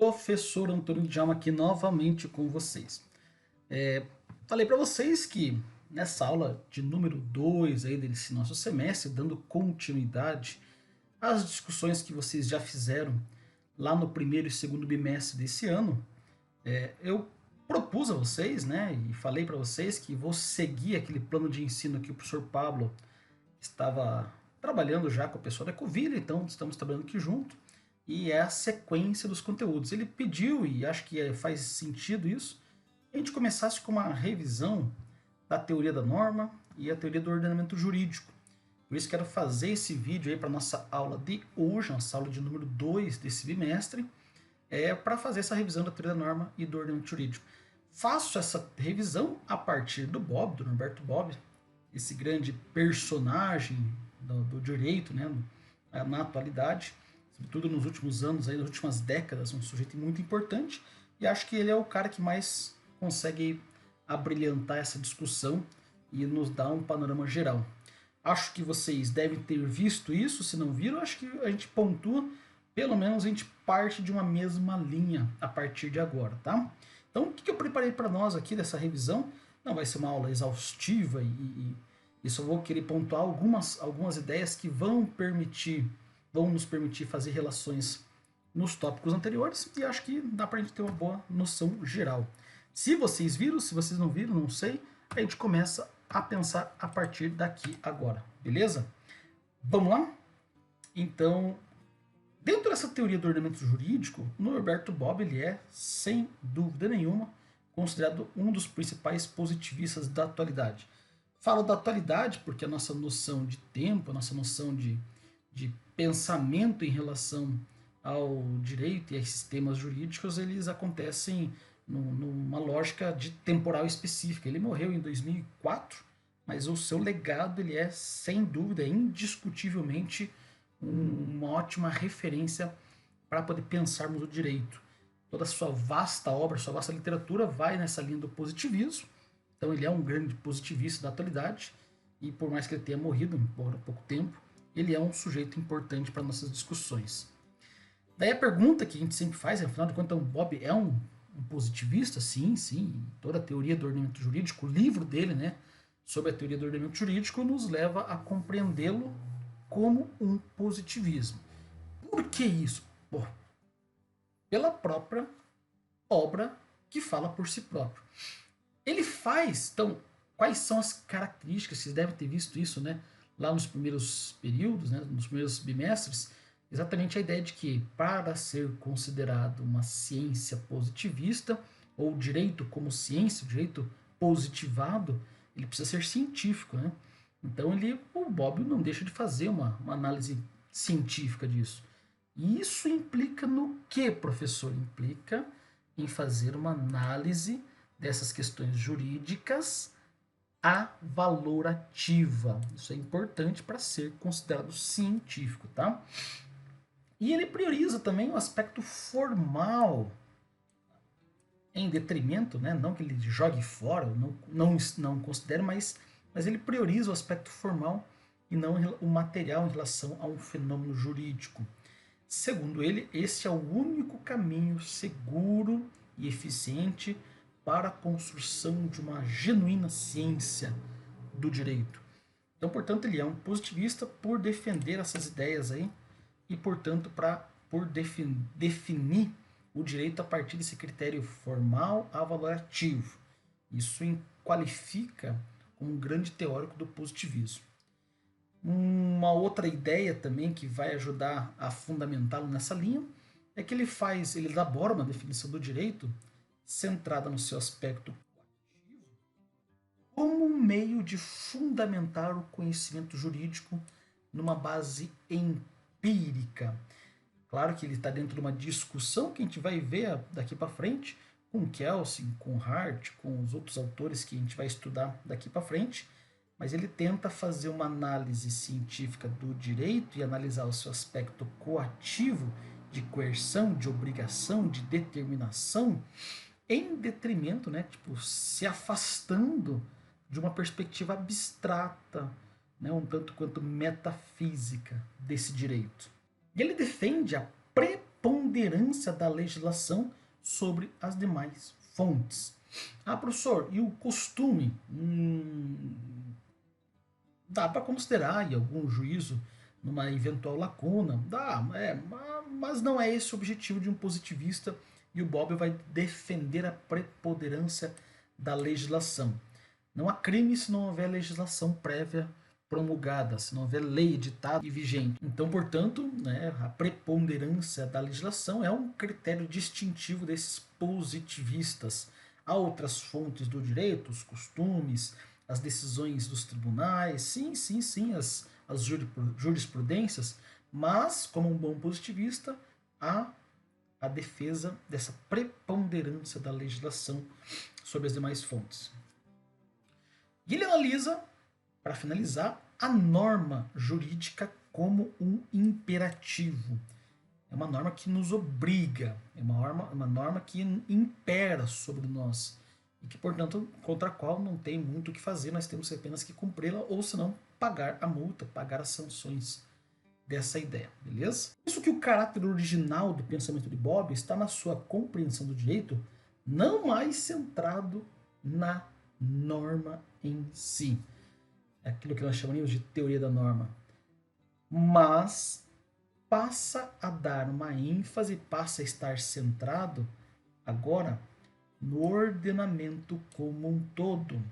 Professor Antônio Djalma aqui novamente com vocês. Falei para vocês que nessa aula de número 2 aí desse nosso semestre, dando continuidade às discussões que vocês já fizeram lá no primeiro e segundo bimestre desse ano, eu propus a vocês, né, e falei para vocês que vou seguir aquele plano de ensino que o professor Pablo estava trabalhando já com o pessoal da Ecoville, então estamos trabalhando aqui junto, e é a sequência dos conteúdos. Ele pediu, e acho que faz sentido isso, que a gente começasse com uma revisão da teoria da norma e a teoria do ordenamento jurídico. Por isso quero fazer esse vídeo aí para nossa aula de hoje, nossa aula de número 2 desse bimestre, para fazer essa revisão da teoria da norma e do ordenamento jurídico. Faço essa revisão a partir do Bob, do Norberto Bobbio, esse grande personagem do direito, né, na atualidade, sobretudo nos últimos anos, aí, nas últimas décadas, um sujeito muito importante, e acho que ele é o cara que mais consegue abrilhantar essa discussão e nos dar um panorama geral. Acho que vocês devem ter visto isso, se não viram, acho que a gente pontua, pelo menos a gente parte de uma mesma linha a partir de agora, tá? Então, o que eu preparei para nós aqui dessa revisão? Não vai ser uma aula exaustiva e só vou querer pontuar algumas ideias que vão nos permitir fazer relações nos tópicos anteriores, e acho que dá para a gente ter uma boa noção geral. Se vocês viram, se vocês não viram, não sei, a gente começa a pensar a partir daqui agora, beleza? Vamos lá? Então, dentro dessa teoria do ordenamento jurídico, Norberto Bobbio ele é, sem dúvida nenhuma, considerado um dos principais positivistas da atualidade. Falo da atualidade porque a nossa noção de tempo, a nossa noção de pensamento em relação ao direito e a sistemas jurídicos, eles acontecem numa lógica de temporal específica. Ele morreu em 2004, mas o seu legado ele é, sem dúvida, indiscutivelmente uma ótima referência para poder pensarmos o direito. Toda a sua vasta obra, sua vasta literatura vai nessa linha do positivismo. Então ele é um grande positivista da atualidade e por mais que ele tenha morrido por pouco tempo, ele é um sujeito importante para nossas discussões. Daí a pergunta que a gente sempre faz, afinal de contas, o Bob é um positivista? Sim. Toda a teoria do ordenamento jurídico, o livro dele, né, sobre a teoria do ordenamento jurídico, nos leva a compreendê-lo como um positivismo. Por que isso? Bom, pela própria obra que fala por si próprio. Ele faz, então, quais são as características, vocês devem ter visto isso, né, lá nos primeiros períodos, né, nos primeiros bimestres, exatamente a ideia de que para ser considerado uma ciência positivista, ou direito como ciência, direito positivado, ele precisa ser científico, né? Então o Bobbio não deixa de fazer uma análise científica disso. E isso implica no que, professor? Implica em fazer uma análise dessas questões jurídicas a valorativa. Isso é importante para ser considerado científico, tá? E ele prioriza também o aspecto formal em detrimento, né? Não que ele jogue fora, não considere, mas ele prioriza o aspecto formal e não o material em relação a um fenômeno jurídico. Segundo ele, esse é o único caminho seguro e eficiente para a construção de uma genuína ciência do direito. Então, portanto, ele é um positivista por defender essas ideias aí e, portanto, por definir o direito a partir desse critério formal avalorativo. Isso qualifica como um grande teórico do positivismo. Uma outra ideia também que vai ajudar a fundamentá-lo nessa linha é que ele elabora uma definição do direito centrada no seu aspecto coativo como um meio de fundamentar o conhecimento jurídico numa base empírica. Claro que ele está dentro de uma discussão que a gente vai ver daqui para frente com Kelsen, com Hart, com os outros autores que a gente vai estudar daqui para frente, mas ele tenta fazer uma análise científica do direito e analisar o seu aspecto coativo de coerção, de obrigação, de determinação, em detrimento, né, se afastando de uma perspectiva abstrata, né, um tanto quanto metafísica desse direito. E ele defende a preponderância da legislação sobre as demais fontes. Ah, professor, e o costume? Dá para considerar em algum juízo numa eventual lacuna, dá, mas não é esse o objetivo de um positivista, e o Bobbio vai defender a preponderância da legislação. Não há crime se não houver legislação prévia promulgada, se não houver lei editada e vigente. Então, portanto, né, a preponderância da legislação é um critério distintivo desses positivistas. Há outras fontes do direito, os costumes, as decisões dos tribunais, sim, as jurisprudências, mas, como um bom positivista, há a defesa dessa preponderância da legislação sobre as demais fontes. E ele analisa, para finalizar, a norma jurídica como um imperativo. É uma norma que nos obriga, é uma norma que impera sobre nós e que, portanto, contra a qual não tem muito o que fazer, nós temos apenas que cumpri-la ou, se não, pagar a multa, pagar as sanções dessa ideia, beleza? Isso que o caráter original do pensamento de Bobbio está na sua compreensão do direito, não mais centrado na norma em si, aquilo que nós chamamos de teoria da norma, mas passa a dar uma ênfase, passa a estar centrado agora no ordenamento como um todo.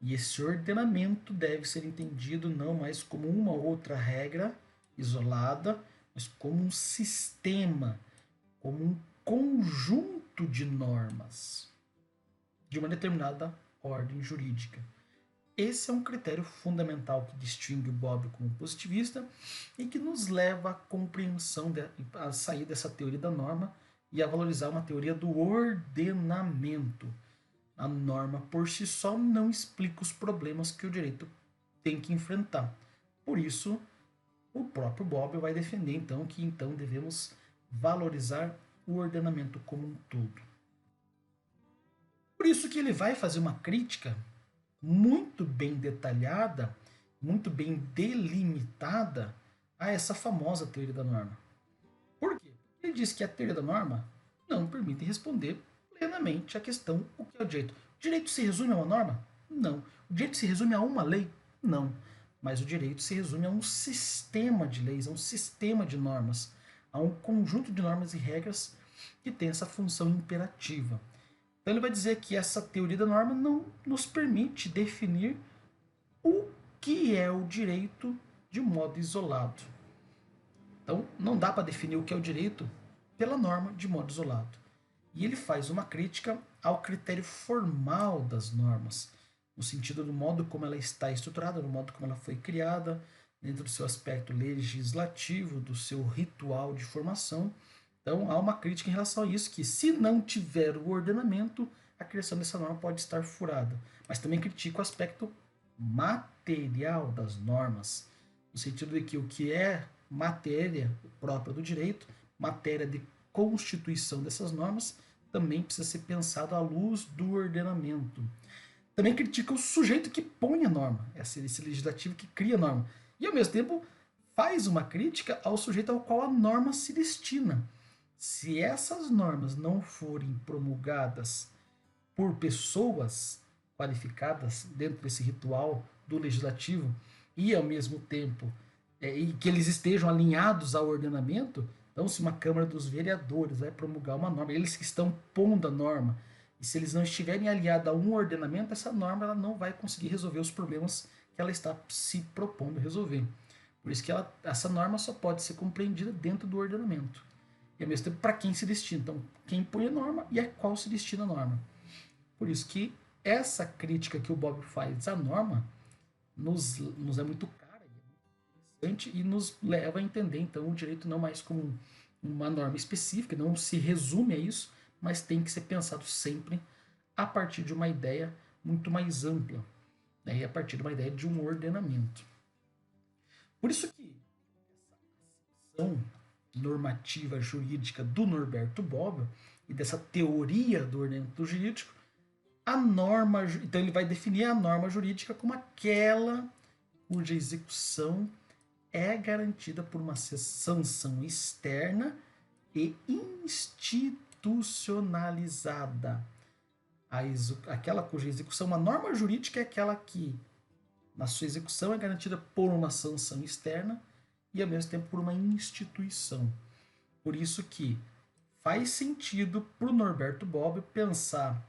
E esse ordenamento deve ser entendido não mais como uma outra regra isolada, mas como um sistema, como um conjunto de normas de uma determinada ordem jurídica. Esse é um critério fundamental que distingue o Bobbio como positivista e que nos leva à compreensão, a sair dessa teoria da norma e a valorizar uma teoria do ordenamento. A norma por si só não explica os problemas que o direito tem que enfrentar. Por isso, o próprio Bobbio vai defender então que devemos valorizar o ordenamento como um todo. Por isso que ele vai fazer uma crítica muito bem detalhada, muito bem delimitada a essa famosa teoria da norma. Por quê? Ele diz que a teoria da norma não permite responder plenamente a questão o que é o direito. O direito se resume a uma norma? Não. O direito se resume a uma lei? Não. Mas o direito se resume a um sistema de leis, a um sistema de normas, a um conjunto de normas e regras que tem essa função imperativa. Então ele vai dizer que essa teoria da norma não nos permite definir o que é o direito de modo isolado. Então não dá para definir o que é o direito pela norma de modo isolado. E ele faz uma crítica ao critério formal das normas, no sentido do modo como ela está estruturada, do modo como ela foi criada, dentro do seu aspecto legislativo, do seu ritual de formação. Então há uma crítica em relação a isso, que se não tiver o ordenamento, a criação dessa norma pode estar furada. Mas também critica o aspecto material das normas, no sentido de que o que é matéria própria do direito, matéria de constituição dessas normas, também precisa ser pensado à luz do ordenamento. Também critica o sujeito que põe a norma, esse legislativo que cria a norma. E ao mesmo tempo faz uma crítica ao sujeito ao qual a norma se destina. Se essas normas não forem promulgadas por pessoas qualificadas dentro desse ritual do legislativo e ao mesmo tempo e que eles estejam alinhados ao ordenamento, então se uma Câmara dos Vereadores vai promulgar uma norma, eles que estão pondo a norma, e se eles não estiverem alinhados a um ordenamento, essa norma ela não vai conseguir resolver os problemas que ela está se propondo resolver. Por isso que essa norma só pode ser compreendida dentro do ordenamento. E ao mesmo tempo para quem se destina. Então, quem põe a norma e a qual se destina a norma. Por isso que essa crítica que o Bobbio faz à norma nos é muito cara, é muito interessante e nos leva a entender então o direito não mais como uma norma específica, não se resume a isso, mas tem que ser pensado sempre a partir de uma ideia muito mais ampla, né, e a partir de uma ideia de um ordenamento. Por isso que essa ação normativa jurídica do Norberto Bobbio e dessa teoria do ordenamento jurídico, a norma, então ele vai definir a norma jurídica como aquela cuja execução é garantida por uma sanção externa e institucionalizada. Aquela cuja execução, uma norma jurídica é aquela que, na sua execução, é garantida por uma sanção externa e, ao mesmo tempo, por uma instituição. Por isso que faz sentido para o Norberto Bobbio pensar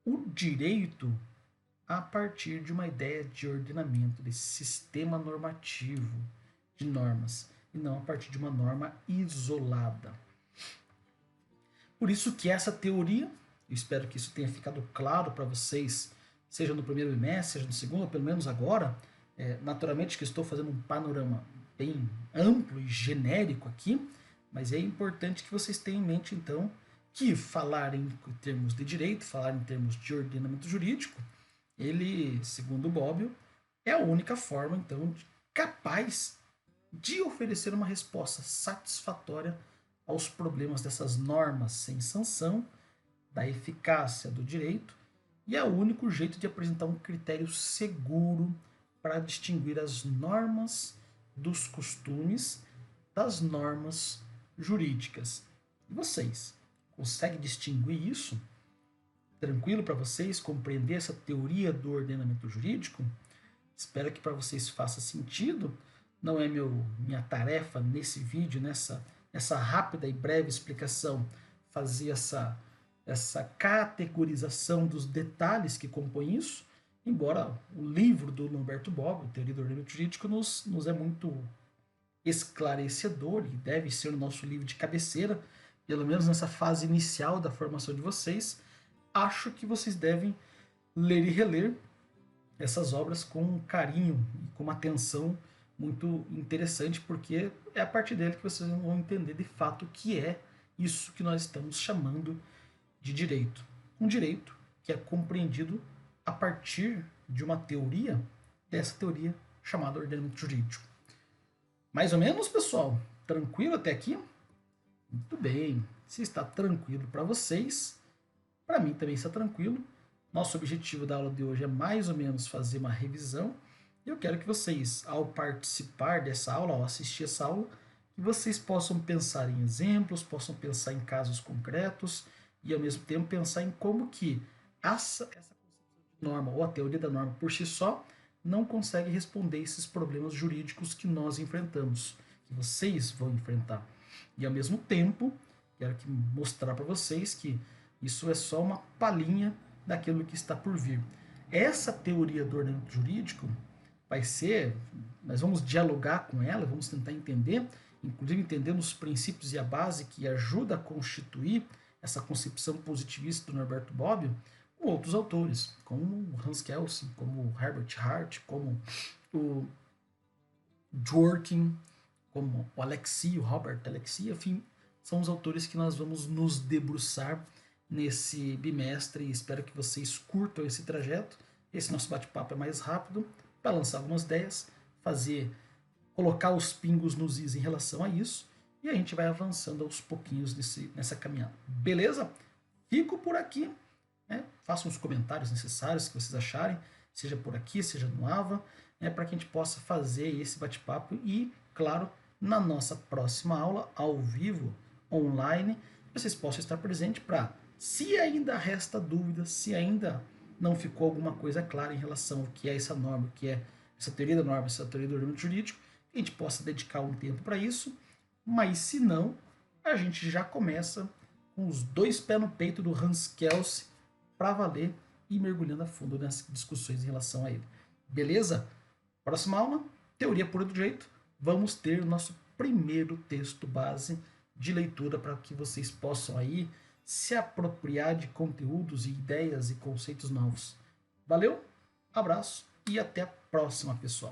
o direito a partir de uma ideia de ordenamento, desse sistema normativo de normas, e não a partir de uma norma isolada. Por isso que essa teoria, eu espero que isso tenha ficado claro para vocês, seja no primeiro bimestre, seja no segundo, ou pelo menos agora, naturalmente que estou fazendo um panorama bem amplo e genérico aqui, mas é importante que vocês tenham em mente, então, que falar em termos de direito, falar em termos de ordenamento jurídico, ele, segundo o Bobbio, é a única forma, então, capaz de oferecer uma resposta satisfatória aos problemas dessas normas sem sanção, da eficácia do direito, e é o único jeito de apresentar um critério seguro para distinguir as normas dos costumes das normas jurídicas. E vocês conseguem distinguir isso? Tranquilo para vocês compreender essa teoria do ordenamento jurídico? Espero que para vocês faça sentido. Não é minha tarefa nesse vídeo, nessa rápida e breve explicação, fazer essa categorização dos detalhes que compõem isso, embora o livro do Norberto Bobbio, Teoria do Ordenamento Jurídico, nos é muito esclarecedor e deve ser o nosso livro de cabeceira, pelo menos nessa fase inicial da formação de vocês. Acho que vocês devem ler e reler essas obras com carinho e com uma atenção muito interessante, porque é a partir dele que vocês vão entender de fato o que é isso que nós estamos chamando de direito. Um direito que é compreendido a partir de uma teoria, dessa teoria chamada ordenamento jurídico. Mais ou menos, pessoal? Tranquilo até aqui? Muito bem. Se está tranquilo para vocês, para mim também está tranquilo. Nosso objetivo da aula de hoje é mais ou menos fazer uma revisão. E eu quero que vocês, ao participar dessa aula, ao assistir essa aula, que vocês possam pensar em exemplos, possam pensar em casos concretos e, ao mesmo tempo, pensar em como que essa concepção de norma ou a teoria da norma por si só não consegue responder esses problemas jurídicos que nós enfrentamos, que vocês vão enfrentar. E, ao mesmo tempo, quero mostrar para vocês que isso é só uma palhinha daquilo que está por vir. Essa teoria do ordenamento jurídico vai ser, nós vamos dialogar com ela, vamos tentar entender, inclusive entendendo os princípios e a base que ajuda a constituir essa concepção positivista do Norberto Bobbio, com outros autores, como Hans Kelsen, como Herbert Hart, como o Dworkin, como o Robert Alexi, enfim, são os autores que nós vamos nos debruçar nesse bimestre e espero que vocês curtam esse trajeto. Esse nosso bate-papo é mais rápido, para lançar algumas ideias, colocar os pingos nos is em relação a isso, e a gente vai avançando aos pouquinhos nessa caminhada. Beleza? Fico por aqui. Façam os comentários necessários que vocês acharem, seja por aqui, seja no AVA, para que a gente possa fazer esse bate-papo e, claro, na nossa próxima aula, ao vivo, online, vocês possam estar presentes para, se ainda resta dúvida, se ainda não ficou alguma coisa clara em relação ao que é essa norma, o que é essa teoria da norma, essa teoria do ordenamento jurídico, a gente possa dedicar um tempo para isso, mas se não, a gente já começa com os dois pés no peito do Hans Kelsen para valer e mergulhando a fundo nas discussões em relação a ele. Beleza? Próxima aula, teoria pura do direito, vamos ter o nosso primeiro texto base de leitura para que vocês possam aí se apropriar de conteúdos e ideias e conceitos novos. Valeu, abraço e até a próxima, pessoal.